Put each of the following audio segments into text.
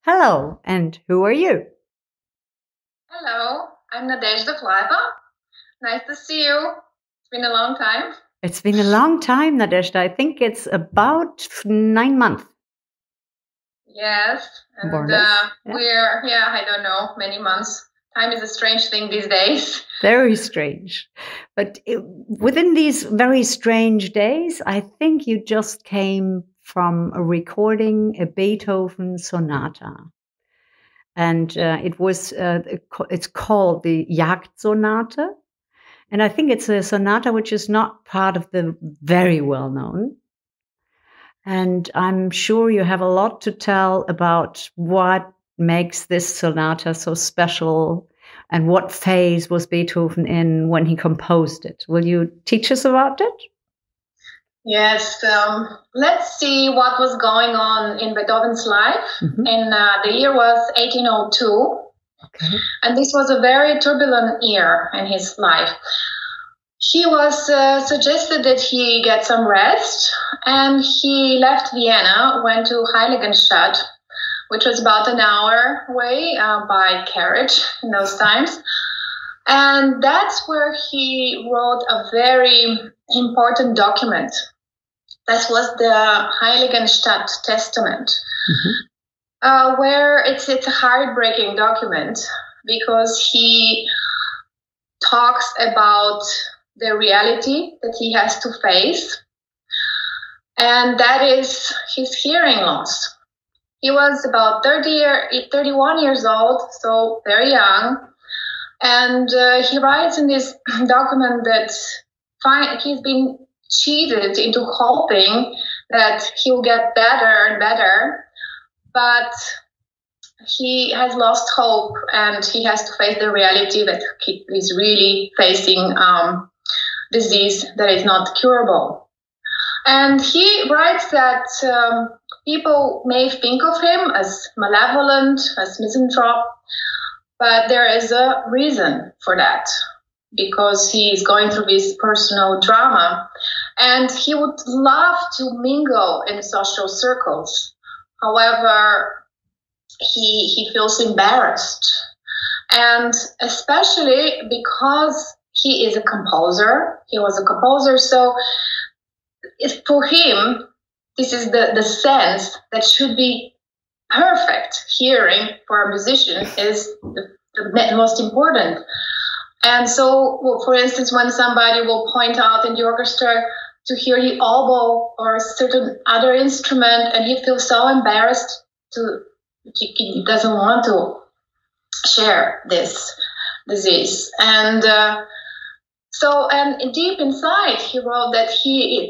Hello, and who are you? Hello, I'm Nadejda Vlaeva. Nice to see you. It's been a long time. It's been a long time, Nadejda. I think it's about 9 months. Yes, and We're, I don't know, many months. Time is a strange thing these days. Very strange. But within these very strange days, I think you just came from recording a Beethoven sonata. And it's called the Jagd Sonate. And I think it's a sonata which is not part of the very well-known. And I'm sure you have a lot to tell about what makes this sonata so special and what phase was Beethoven in when he composed it. Will you teach us about it? Yes. Let's see what was going on in Beethoven's life. And the year was 1802. Okay. And this was a very turbulent year in his life. He was suggested that he get some rest, and he left Vienna, went to Heiligenstadt, which was about an hour away by carriage in those times. And that's where he wrote a very important document. That was the Heiligenstadt Testament, where it's a heartbreaking document because he talks about the reality that he has to face, and that is his hearing loss. He was about 31 years old, so very young, and he writes in this document that he's been cheated into hoping that he'll get better and better, but he has lost hope, and he has to face the reality that he is really facing disease that is not curable. And he writes that people may think of him as malevolent, as misanthrope, but there is a reason for that, because he is going through this personal drama, and he would love to mingle in social circles. However, he feels embarrassed, and especially because he is a composer. He was a composer, so for him, this is the sense that should be perfect. Hearing for a musician is the most important. And so, for instance, when somebody will point out in the orchestra to hear the oboe or a certain other instrument, and he feels so embarrassed he doesn't want to share this disease. And and deep inside, he wrote that he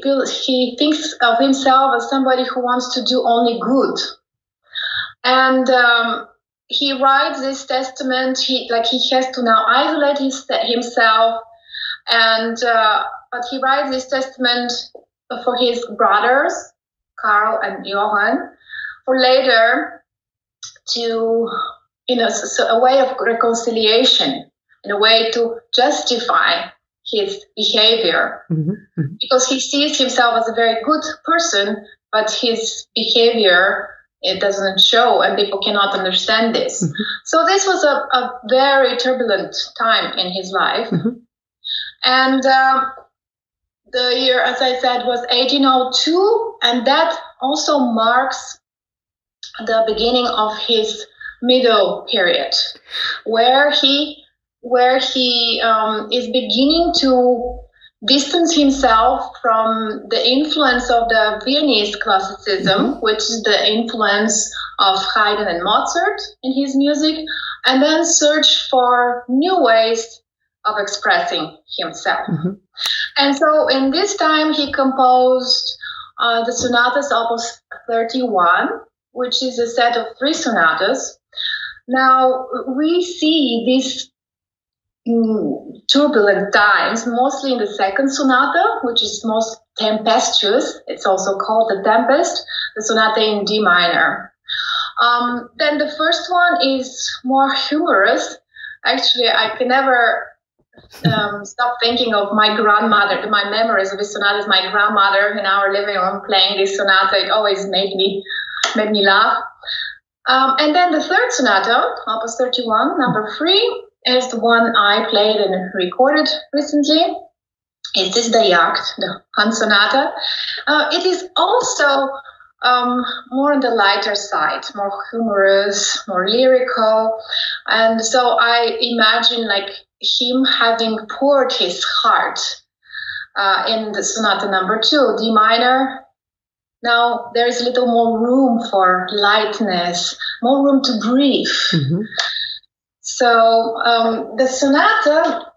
thinks of himself as somebody who wants to do only good. And he writes this testament. He has to now isolate himself, and but he writes this testament for his brothers, Karl and Johann, for later to, so a way of reconciliation, in a way to justify his behavior, because he sees himself as a very good person, but his behavior, it doesn't show, and people cannot understand this. So this was a very turbulent time in his life. And the year, as I said, was 1802, and that also marks the beginning of his middle period, where he is beginning to distance himself from the influence of the Viennese classicism, which is the influence of Haydn and Mozart in his music, and then search for new ways of expressing himself. And so in this time, he composed the sonatas opus 31, which is a set of 3 sonatas. Now, we see these turbulent times mostly in the second sonata, which is most tempestuous. It's also called the Tempest, the sonata in D minor. Then the first one is more humorous. Actually, I can never stop thinking of my grandmother. My memories of this sonata is my grandmother in our living room playing this sonata. It always made me laugh. And then the third sonata, Opus 31, number 3, is the one I played and recorded recently. It is the Jagd, the Hunt Sonata. It is also more on the lighter side, more humorous, more lyrical. And so I imagine like him having poured his heart in the sonata number 2, D minor. Now there is a little more room for lightness, more room to breathe. Mm-hmm. So the sonata,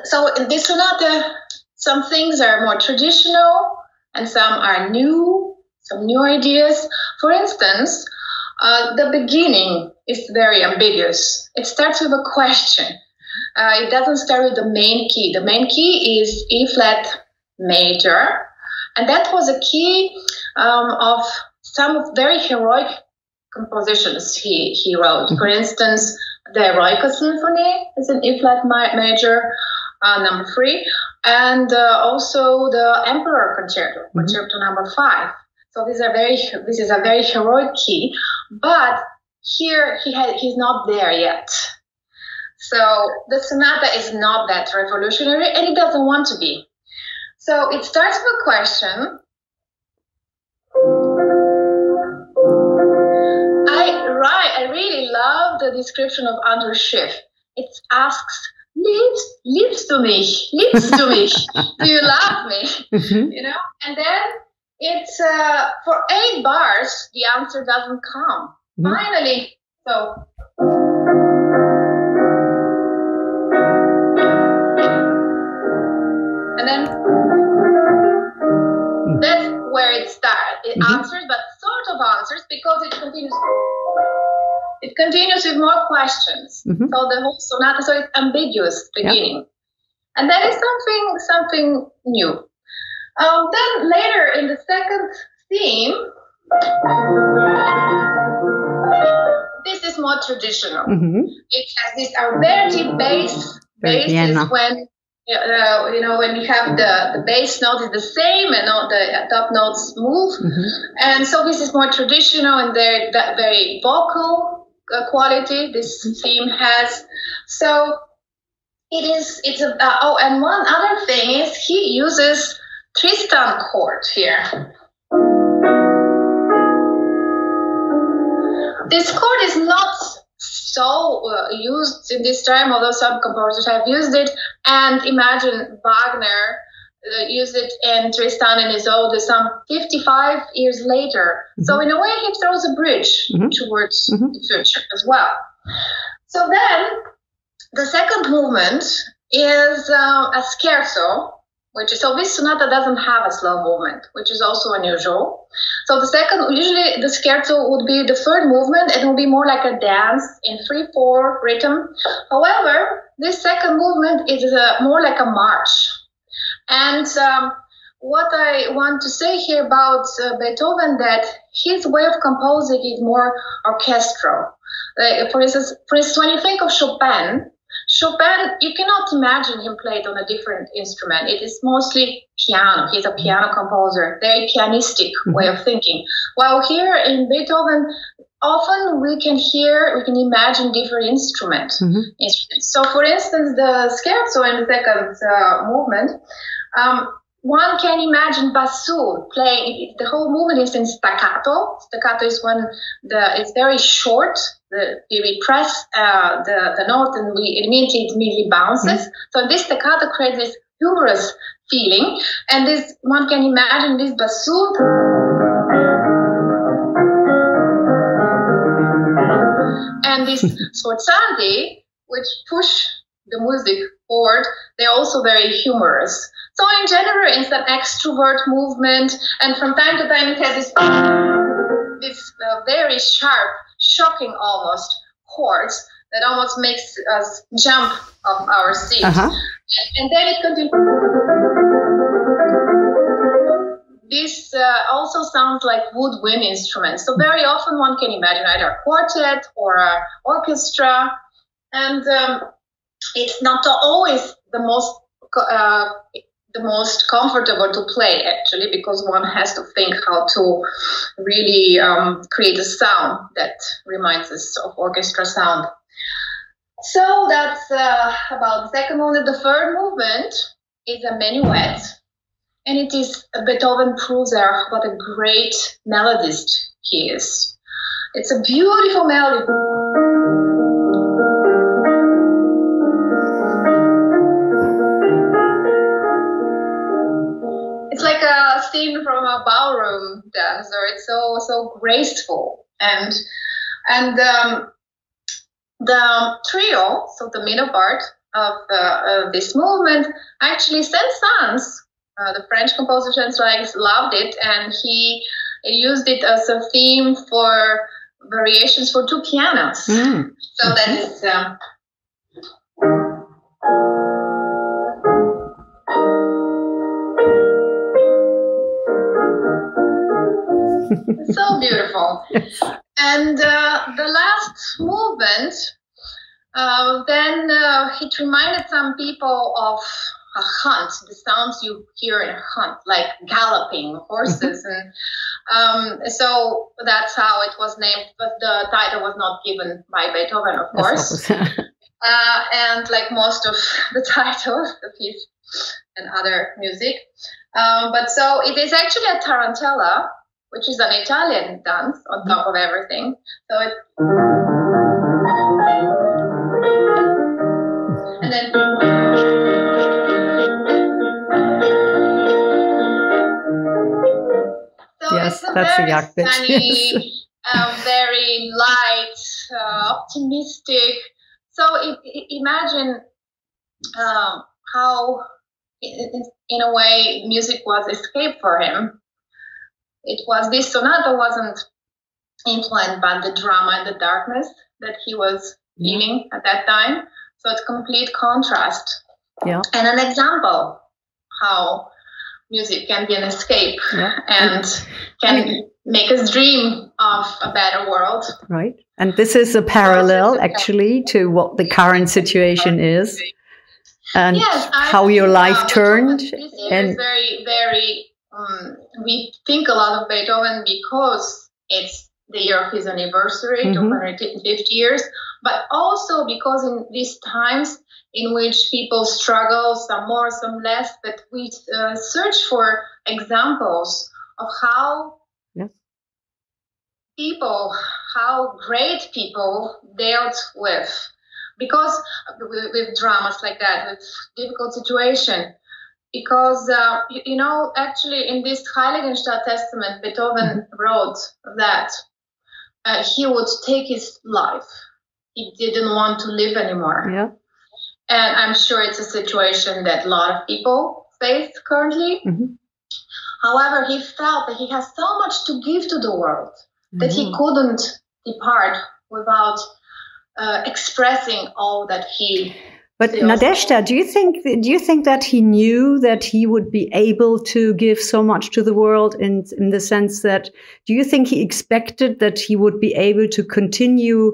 so in this sonata, some things are more traditional and some are new, some new ideas. For instance, the beginning is very ambiguous. It starts with a question. It doesn't start with the main key. The main key is E flat major, and that was a key of some very heroic compositions he wrote. For instance, the Eroica Symphony is an E flat major, number 3, and also the Emperor Concerto, Concerto number 5. So this is a very heroic key, but here he's not there yet. So the sonata is not that revolutionary, and it doesn't want to be. So it starts with a question. I really love the description of Andrew Schiff. It asks, liebst du mich? Liebst du mich? Do you love me? Mm-hmm. You know? And then it's for 8 bars, the answer doesn't come. Mm-hmm. Finally, so. And then that's where it starts. It answers, but sort of answers, because it continues. It continues with more questions. Mm-hmm. So the whole sonata, so it's ambiguous beginning. Yep. And that is something new. Then later in the second theme, this is more traditional. Mm-hmm. It has this Alberti bass. Bass is when when you have the bass note is the same and all the top notes move. Mm-hmm. And so this is more traditional and that very vocal quality this theme has. So and one other thing is he uses Tristan chord here. This chord is not so used in this time, although some composers have used it. And imagine Wagner used it in Tristan and Isolde some 55 years later. Mm-hmm. So in a way, he throws a bridge towards the future as well. So then the second movement is a scherzo, so this sonata doesn't have a slow movement, which is also unusual. So usually the scherzo would be the third movement, and it will be more like a dance in 3/4 rhythm. However, this second movement is more like a march. And what I want to say here about Beethoven, that his way of composing is more orchestral. For instance, when you think of Chopin, you cannot imagine him played on a different instrument. It is mostly piano. He's a piano composer, very pianistic way of thinking. While here in Beethoven, often we can imagine different instruments. So for instance, the scherzo in the second movement, one can imagine bassoon playing. The whole movement is in staccato. Staccato is when it's very short. We press the note and it immediately bounces. So this staccato creates this humorous feeling. And one can imagine this bassoon. And this sforzanti, which push the music forward, they're also very humorous. So in general, it's an extrovert movement, and from time to time it has this very sharp, shocking almost chords that almost makes us jump off our seat. And then it continues. This also sounds like woodwind instruments. So very often one can imagine either a quartet or an orchestra, and it's not always the most the most comfortable to play, actually, because one has to think how to really create a sound that reminds us of orchestra sound. So that's about the second movement. The third movement is a minuet, and it is Beethoven proves what a great melodist he is. It's a beautiful melody. It's like a scene from a ballroom dancer. It's so graceful, and the trio, so the middle part of this movement, actually Saint-Saëns, the French composer Saint-Saëns, loved it, and he used it as a theme for variations for two pianos. So that is. So beautiful. And the last movement, then it reminded some people of a hunt, the sounds you hear in a hunt, like galloping horses. And so that's how it was named, but the title was not given by Beethoven, of course. And like most of the titles of his and other music. But so it is actually a tarantella, which is an Italian dance on top of everything. So it, and then so yes, it's a that's very a Jagd bit. sunny, very light, optimistic. So imagine how, in a way, music was escape for him. It was, this sonata wasn't influenced by the drama and the darkness that he was feeling at that time. So it's complete contrast. Yeah. And an example how music can be an escape and can make us dream of a better world. Right. And this is a parallel actually to what the current situation is. And yes, how your life turned. This year is very, very, we think a lot of Beethoven because it's the year of his anniversary, 250 years, but also because in these times in which people struggle, some more, some less, but we search for examples of how people, how great people dealt with, because with dramas like that, with difficult situation. Because, you know, actually in this Heiligenstadt Testament, Beethoven wrote that he would take his life. He didn't want to live anymore. Yeah. And I'm sure it's a situation that a lot of people face currently. However, he felt that he has so much to give to the world that he couldn't depart without expressing all that he. But Nadejda, do you think that he knew that he would be able to give so much to the world in the sense that, do you think he expected that he would be able to continue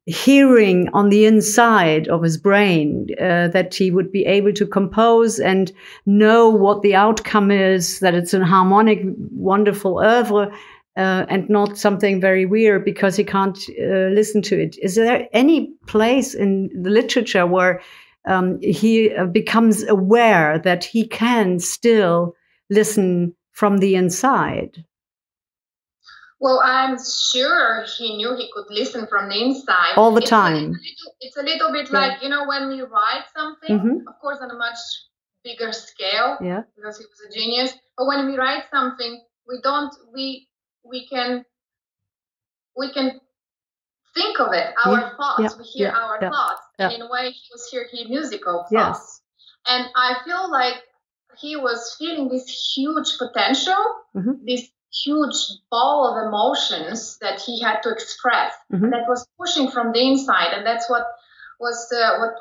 hearing on the inside of his brain, that he would be able to compose and know what the outcome is, that it's a harmonic, wonderful oeuvre, and not something very weird because he can't listen to it? Is there any place in the literature where he becomes aware that he can still listen from the inside? Well, I'm sure he knew he could listen from the inside. All the time. It's a little bit like, you know, when we write something, of course on a much bigger scale, because he was a genius. But when we write something, we can think of it, our thoughts, we hear our thoughts. And in a way, he was hearing musical thoughts. And I feel like he was feeling this huge potential, this huge ball of emotions that he had to express, and that was pushing from the inside. And that's what was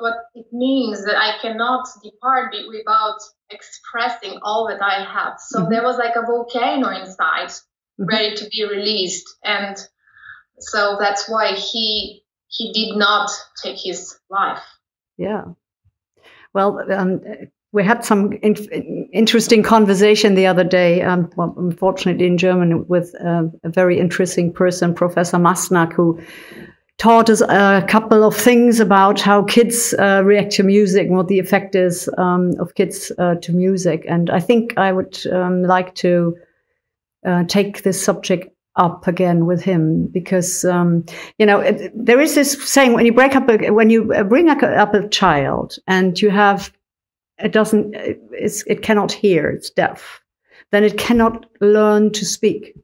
what it means, that I cannot depart without expressing all that I have. So there was like a volcano inside, ready to be released. And so that's why he did not take his life. Yeah. Well, We had some interesting conversation the other day, well, unfortunately in German, with a very interesting person, Professor Masnak, who taught us a couple of things about how kids react to music and what the effect is of kids to music. And I think I would like to take this subject up again with him, because you know, there is this saying, when you bring up a child and you have it cannot hear, it's deaf, then it cannot learn to speak.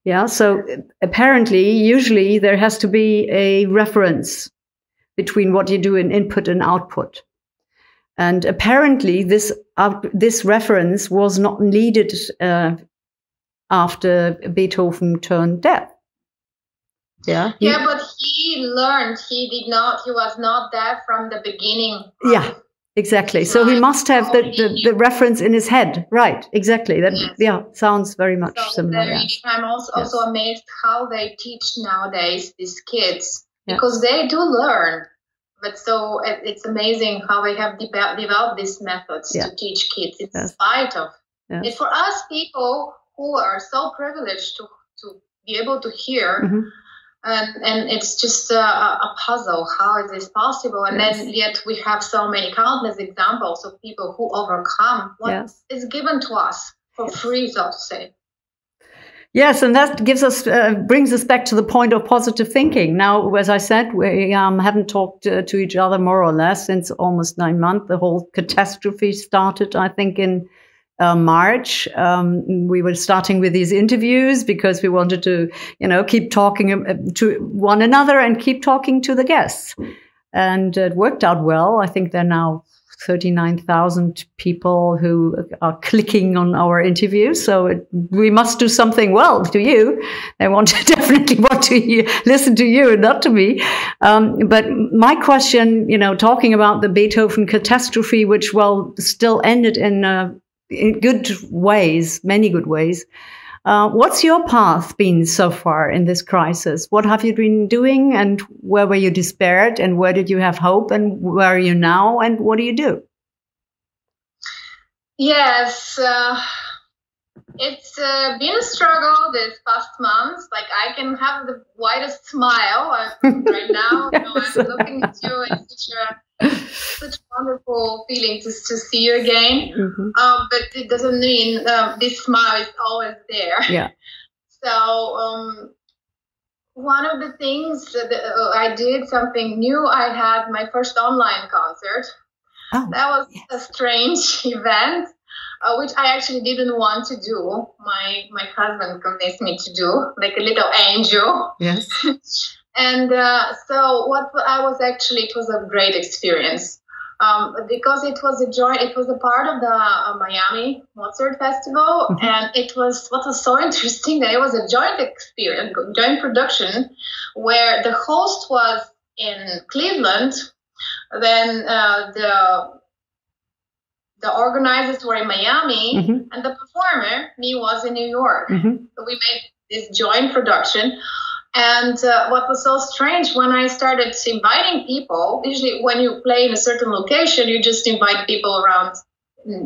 Yeah, so apparently, usually there has to be a reference between what you do in input and output. And apparently this reference was not needed after Beethoven turned deaf. Yeah. Yeah, but he learned. He was not deaf from the beginning. Yeah. Exactly. So he must have the reference in his head. Right. Exactly. That, yes. Yeah, sounds very much similar. Yes. I'm also amazed how they teach nowadays these kids, because they do learn. But so it's amazing how they have developed these methods to teach kids in spite of. Yes. It's for us people who are so privileged to be able to hear. Mm-hmm. And it's just a puzzle. How is this possible? And then yet we have so many countless examples of people who overcome what is given to us for free, so to say. Yes, and that brings us back to the point of positive thinking. Now, as I said, we haven't talked to each other more or less since almost 9 months. The whole catastrophe started, I think, in March. We were starting with these interviews because we wanted to, keep talking to one another and keep talking to the guests. And it worked out well. I think there are now 39,000 people who are clicking on our interviews. So we must do something well to you. They definitely want to listen to you and not to me. But my question, talking about the Beethoven catastrophe, which still ended in good ways, many good ways. What's your path been so far in this crisis? What have you been doing, and where were you despaired, and where did you have hope, and where are you now, and what do you do? Yes, it's been a struggle this past months. Like, I can have the widest smile right now. Yes. I'm looking at you. It's such a wonderful feeling to see you again. Mm-hmm. But it doesn't mean this smile is always there. Yeah. So one of the things that I did something new. I had my first online concert. Oh, that was a strange event, which I actually didn't want to do. My husband convinced me to do, like a little angel. Yes. And so it was a great experience because it was a part of the Miami Mozart Festival. Mm-hmm. And what was so interesting that it was a joint production where the host was in Cleveland, then the organizers were in Miami, mm-hmm. and the performer, me, was in New York. Mm-hmm. So we made this joint production. And what was so strange, when I started inviting people, usually when you play in a certain location, you just invite people around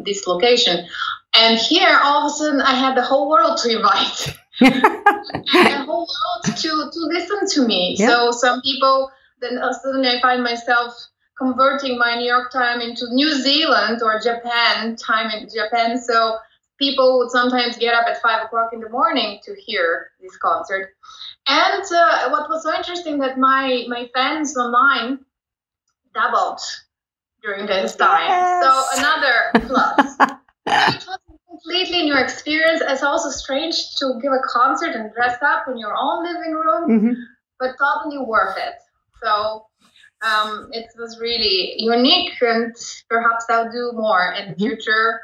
this location. And here, all of a sudden, I had the whole world to invite. The whole world to listen to me. Yeah. So some people, then suddenly I find myself converting my New York time into New Zealand or Japan time in Japan. So people would sometimes get up at 5 o'clock in the morning to hear this concert. And what was so interesting that my fans online doubled during this time. Yes. So another plus. It was a completely new experience. It's also strange to give a concert and dress up in your own living room, mm-hmm. but totally worth it. So it was really unique, and perhaps I'll do more in the mm-hmm. future.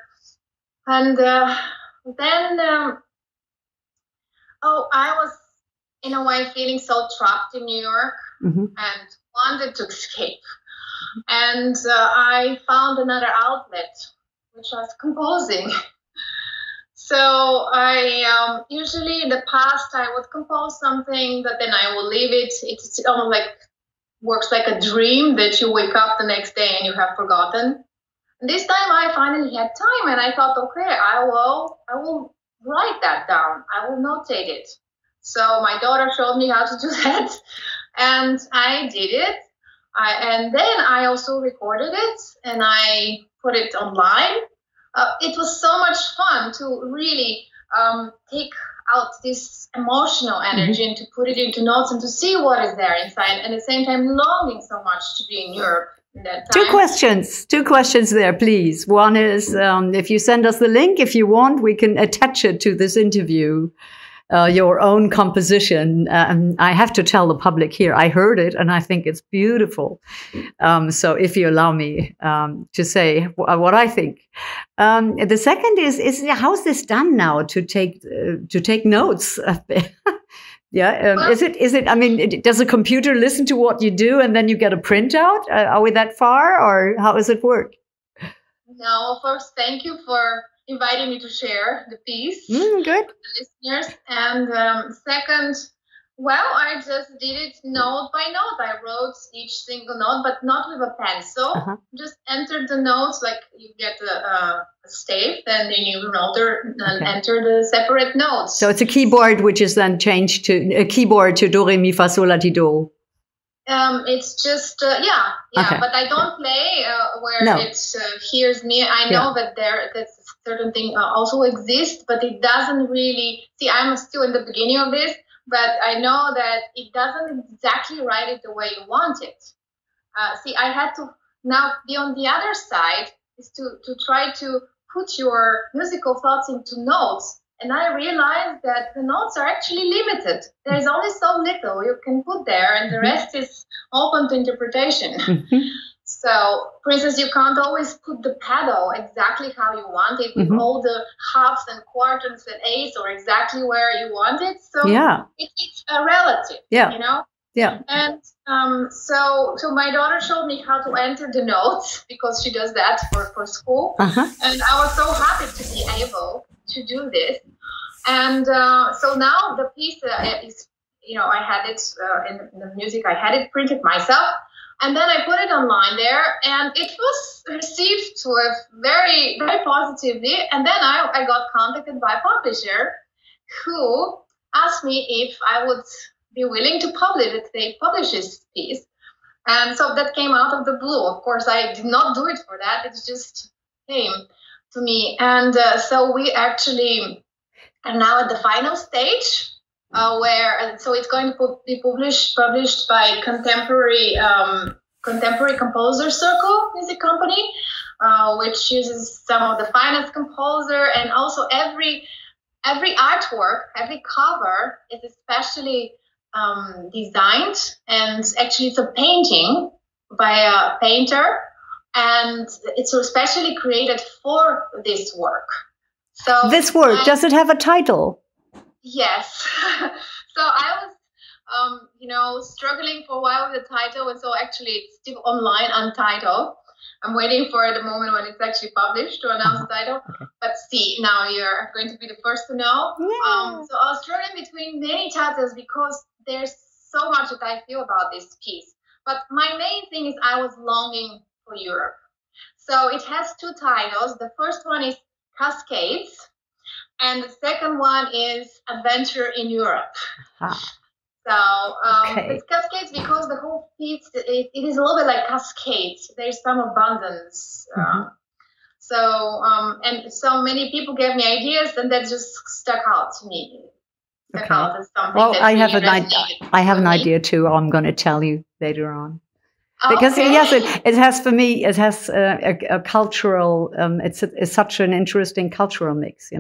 And then, I was in a way feeling so trapped in New York, mm-hmm. and wanted to escape. And I found another outlet, which was composing. So I usually in the past I would compose something, but then I will leave it. It's almost like works like a dream that you wake up the next day and you have forgotten. And this time I finally had time, and I thought, okay, I will write that down. I will notate it. So my daughter showed me how to do that, and I did it. And then I also recorded it, and I put it online. It was so much fun to really take out this emotional energy and to put it into notes and to see what is there inside, and at the same time longing so much to be in Europe in that time. Two questions there, please. One is, if you send us the link, if you want, we can attach it to this interview. Your own composition. I have to tell the public here, I heard it and I think it's beautiful. So if you allow me to say what I think. The second is how's this done now to take notes? Yeah, is it? I mean, does a computer listen to what you do and then you get a printout? Are we that far, or how does it work? No, first, thank you for inviting me to share the piece with the listeners. And second, well, I just did it note by note. I wrote each single note, but not with a pencil. Just entered the notes, like you get a stave, and then you enter the separate notes. So it's a keyboard, which is then changed to a keyboard to do, re, mi, fa, sol, la, ti, do. It's just, but I don't play where it hears me. I know that that's a certain thing also exists, but it doesn't really, see, I'm still in the beginning of this, but I know that it doesn't exactly write it the way you want it. See, I had to now be on the other side, is to try to put your musical thoughts into notes. And I realized that the notes are actually limited. There's only so little you can put there, and the rest is open to interpretation. So, for instance, you can't always put the pedal exactly how you want it, with all the halves and quarters and eighths, or exactly where you want it. So it's a relative, you know? Yeah. And so my daughter showed me how to enter the notes, because she does that for school. And I was so happy to be able to do this. And so now the piece is, I had it in the music, I had it printed myself, and then I put it online there, and it was received very, very positively. And then I got contacted by a publisher who asked me if I would be willing to publish this piece. And so that came out of the blue. Of course, I did not do it for that. It just came to me. And so we actually are now at the final stage, so it's going to be published by Contemporary Composer Circle Music Company, which uses some of the finest composer, and also every artwork, every cover is especially designed, and actually it's a painting by a painter, and it's especially created for this work. So this work, does it have a title? Yes. So I was, struggling for a while with the title, and so actually it's still online, untitled. I'm waiting for the moment when it's actually published to announce the title. But see, now you're going to be the first to know. So I was struggling between many titles, because there's so much that I feel about this piece. But my main thing is I was longing for Europe. So it has two titles. The first one is Cascades, and the second one is Adventure in Europe. So it's Cascades because the whole piece, it is a little bit like cascades. There's some abundance. And so many people gave me ideas, and that just stuck out to me. Out as something I have an idea too. I'm going to tell you later on. Because yes, it has, for me, it has a cultural, it's such an interesting cultural mix,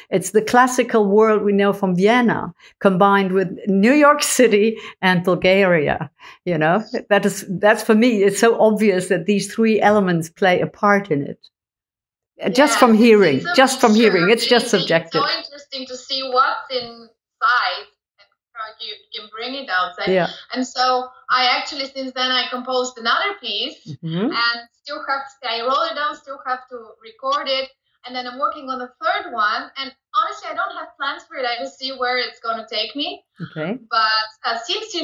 It's the classical world we know from Vienna combined with New York City and Bulgaria, That's for me, it's so obvious that these three elements play a part in it. Just from hearing, it's just subjective. It's so interesting to see what's inside. You can bring it outside. And so I actually, since then, I composed another piece, and I wrote it down, still have to record it, and then I'm working on the third one, and honestly, I don't have plans for it. I just see where it's going to take me. But since, the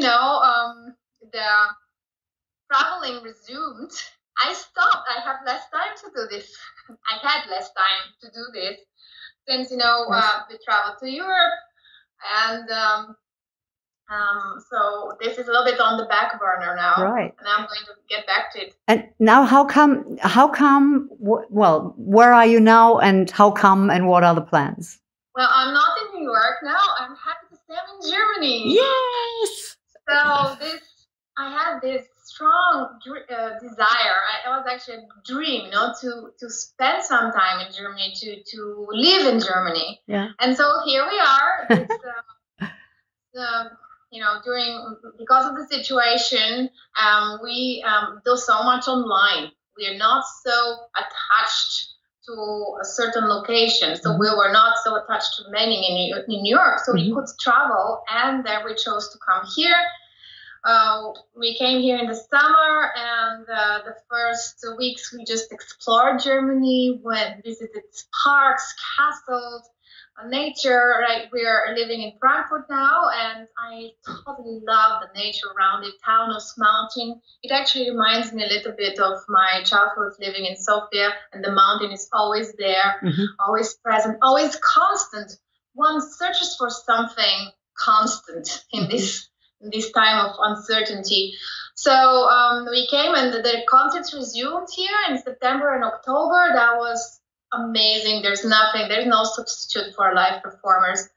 traveling resumed, I stopped. I have less time to do this. I had less time to do this since, Yes. we traveled to Europe, and so this is a little bit on the back burner now, Right. and I'm going to get back to it. And now, how come, well, where are you now, and how come, and what are the plans? Well, I'm not in New York now. I'm happy to say I'm in Germany. Yes! So I had this strong desire. It was actually a dream, to spend some time in Germany, to live in Germany. Yeah. And so here we are. Because of the situation, we do so much online. We are not so attached to a certain location. So we were not so attached to many in New York. So we could travel, and then we chose to come here. We came here in the summer, and the first weeks we just explored Germany, visited parks, castles, nature. Right, we are living in Frankfurt now, and I totally love the nature around it. Town is mountain. It actually reminds me a little bit of my childhood living in Sofia, and the mountain is always there, always present, always constant. One searches for something constant in this time of uncertainty. So we came, and the concerts resumed here in September and October. That was amazing. There's no substitute for live performance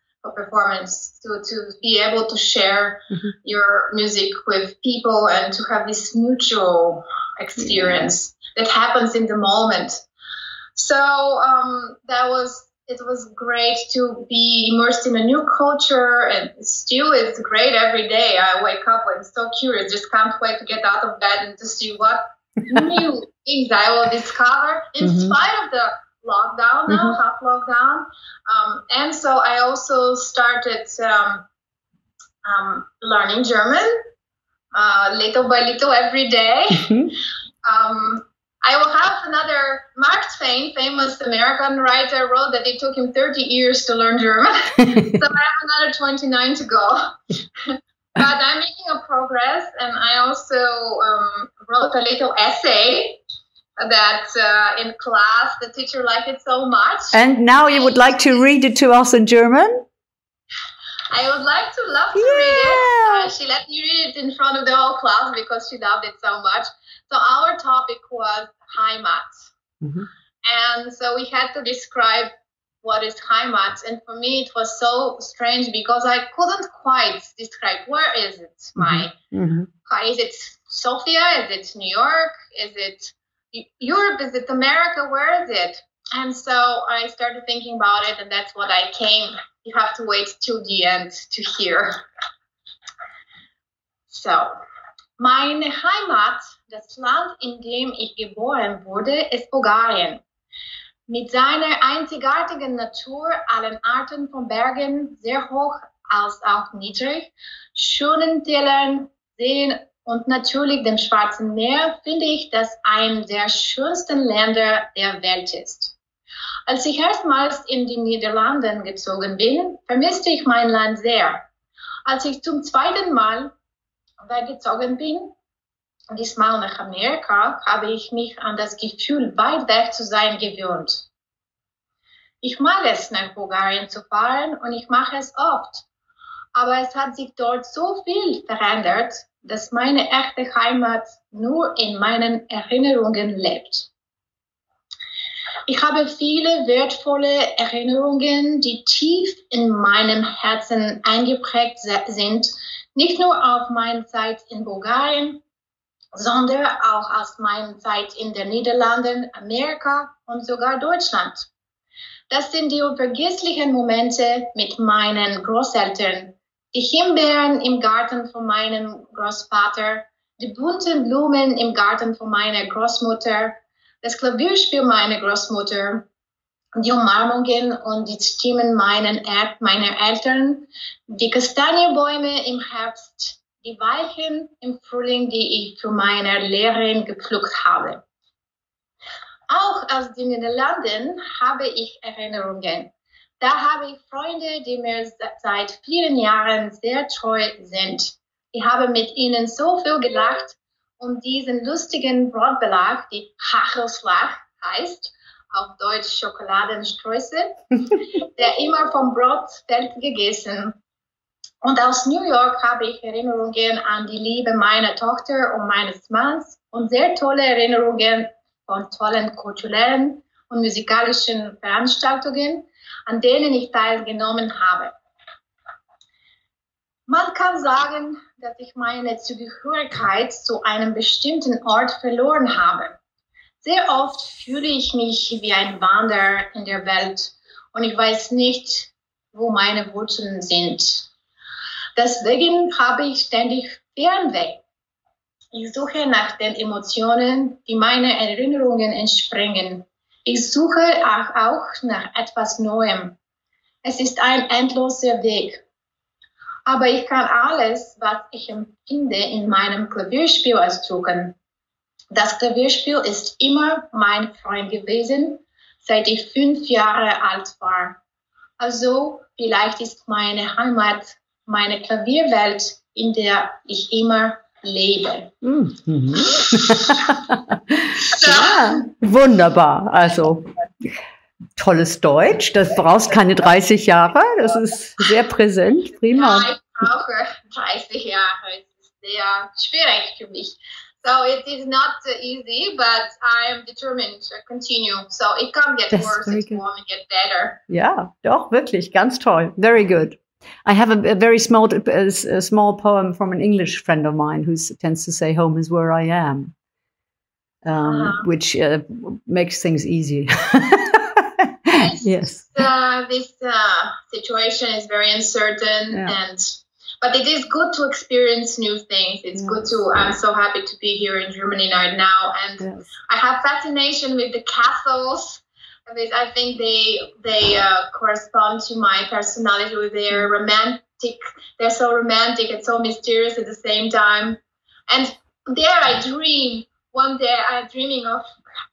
to be able to share your music with people and to have this mutual experience that happens in the moment. So it was great to be immersed in a new culture, and still it's great every day. I wake up and so curious, just can't wait to get out of bed and to see what new things I will discover in spite of the lockdown now, half lockdown. And so I also started learning German little by little every day. I will have another Mark Twain, famous American writer, wrote that it took him 30 years to learn German. So I have another 29 to go. But I'm making a progress, and I also wrote a little essay that in class the teacher liked it so much. And now you would like to read it to us in German? I would love to read it. She let me read it in front of the whole class because she loved it so much. So our topic was Heimat. And so we had to describe what is Heimat. And for me, it was so strange because I couldn't quite describe where is it. Is it Sofia? Is it New York? Is it Europe? Is it America? Where is it? And so I started thinking about it, and that's what I came. You have to wait till the end to hear. So, meine Heimat, das Land, in dem ich geboren wurde, ist Bulgarien. Mit seiner einzigartigen Natur, allen Arten von Bergen, sehr hoch als auch niedrig, schönen Tälern, Seen und natürlich dem Schwarzen Meer, finde ich, dass ein der schönsten Länder der Welt ist. Als ich erstmals in die Niederlande gezogen bin, vermisste ich mein Land sehr. Als ich zum zweiten Mal weggezogen bin, diesmal nach Amerika, habe ich mich an das Gefühl, weit weg zu sein, gewöhnt. Ich mag es, nach Bulgarien zu fahren, und ich mache es oft. Aber es hat sich dort so viel verändert, dass meine echte Heimat nur in meinen Erinnerungen lebt. Ich habe viele wertvolle Erinnerungen, die tief in meinem Herzen eingeprägt sind, nicht nur auf meine Zeit in Bulgarien, sondern auch aus meiner Zeit in den Niederlanden, Amerika und sogar Deutschland. Das sind die unvergesslichen Momente mit meinen Großeltern, die Himbeeren im Garten von meinem Großvater, die bunten Blumen im Garten von meiner Großmutter, das Klavierspiel meiner Großmutter, die Umarmungen und die Stimmen meiner Eltern, die Kastanienbäume im Herbst, die Weichen im Frühling, die ich für meine Lehrerin gepflückt habe. Auch aus den Niederlanden habe ich Erinnerungen. Da habe ich Freunde, die mir seit vielen Jahren sehr treu sind. Ich habe mit ihnen so viel gelacht diesen lustigen Brotbelag, die Hagelslag heißt, auf Deutsch Schokoladenstreusel, der immer vom Brotfeld gegessen. Und aus New York habe ich Erinnerungen an die Liebe meiner Tochter und meines Manns und sehr tolle Erinnerungen von tollen kulturellen und musikalischen Veranstaltungen, an denen ich teilgenommen habe. Man kann sagen, dass ich meine Zugehörigkeit zu einem bestimmten Ort verloren habe. Sehr oft fühle ich mich wie ein Wanderer in der Welt und ich weiß nicht, wo meine Wurzeln sind. Deswegen habe ich ständig Fernweh. Ich suche nach den Emotionen, die meinen Erinnerungen entspringen. Ich suche auch nach etwas Neuem. Es ist ein endloser Weg. Aber ich kann alles, was ich empfinde, in meinem Klavierspiel ausdrücken. Das Klavierspiel ist immer mein Freund gewesen, seit ich 5 Jahre alt war. Also vielleicht ist meine Heimat meine Klavierwelt, in der ich immer lebe. Mhm. Ja, wunderbar. Also tolles Deutsch. Das brauchst keine 30 Jahre. Das ist sehr präsent. Prima. Ja, ich brauche 30 Jahre. Es ist sehr schwierig für mich. So it is not easy, but I am determined to continue. So it can get worse, it won't get better. Ja, doch, wirklich, ganz toll. Very good. I have a very small poem from an English friend of mine who tends to say, "Home is where I am," which makes things easy. Yes. This situation is very uncertain, but it is good to experience new things. It's good to. I'm so happy to be here in Germany right now, and I have fascination with the castles. I think they correspond to my personality. With their romantic, they're so romantic and so mysterious at the same time. And there I dream. One day I'm dreaming of.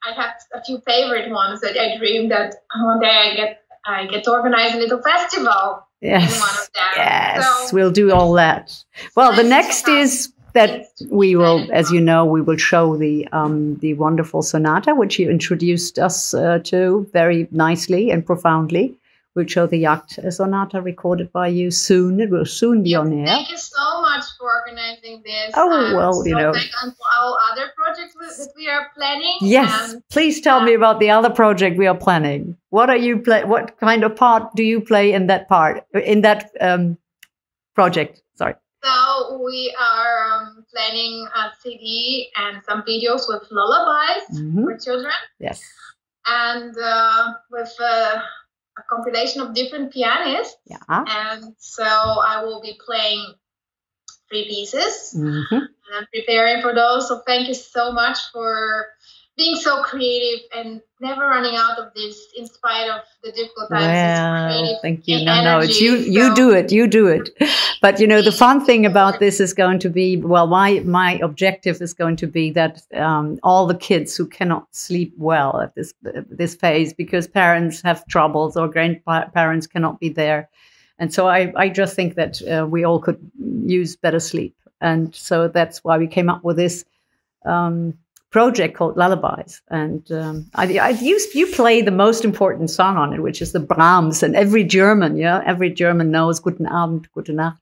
I have a few favorite ones that I dream that one day I get to organize a little festival. Yes. In one of them. Yes, so, we'll do all that. Well, the next is that we will, as you know, we will show the wonderful sonata, which you introduced us to very nicely and profoundly. We'll show the Jagd sonata recorded by you soon. It will soon be on air. Thank you so much for organizing this. Oh, well, you know. Thank you for our other projects that we are planning. Yes, please tell me about the other project we are planning. What are you What kind of part do you play in that project? Sorry. So we are planning a CD and some videos with lullabies for children. Yes. And with a compilation of different pianists. Yeah. And so I will be playing 3 pieces. And I'm preparing for those. So thank you so much for being so creative and never running out of this in spite of the difficult times. Well, thank you. No, it's you. You do it. You do it. But you know, the fun thing about this is going to be, well, my objective is going to be that all the kids who cannot sleep well at this phase because parents have troubles or grandparents cannot be there, and so I just think that we all could use better sleep, and so that's why we came up with this. Project called Lullabies, and you play the most important song on it, which is the Brahms, and every German knows Guten Abend, Gute Nacht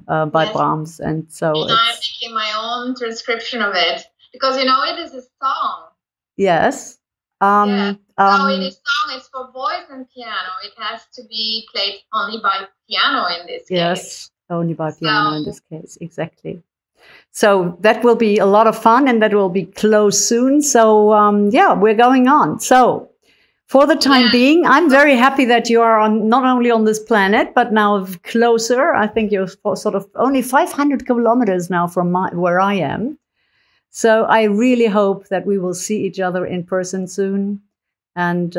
by Brahms, and so and I'm making my own transcription of it because it is a song. Yes. So it is song. It's for voice and piano. It has to be played only by piano in this case. Yes, only by piano in this case, exactly. So that will be a lot of fun, and that will be closed soon. So, we're going on. So for the time being, I'm very happy that you are not only on this planet, but now closer. I think you're sort of only 500 kilometers now from where I am. So I really hope that we will see each other in person soon. And,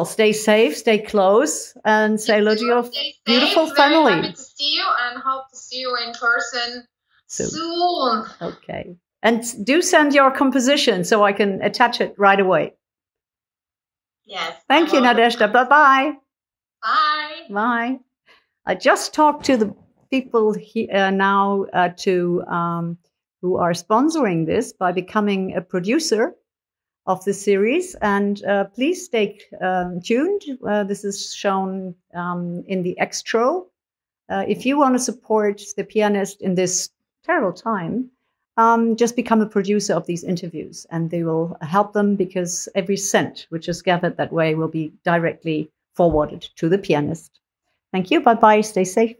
stay safe, stay close, and say hello to your beautiful family. Very happy to see you and hope to see you in person soon. Okay. And do send your composition so I can attach it right away. Yes. Thank you, Nadejda. Bye-bye. Bye. Bye. I just talked to the people here now to who are sponsoring this by becoming a producer of the series. And please stay tuned. This is shown in the extra. If you want to support the pianist in this terrible time, just become a producer of these interviews, and they will help them, because every cent which is gathered that way will be directly forwarded to the pianist. Thank you. Bye-bye. Stay safe.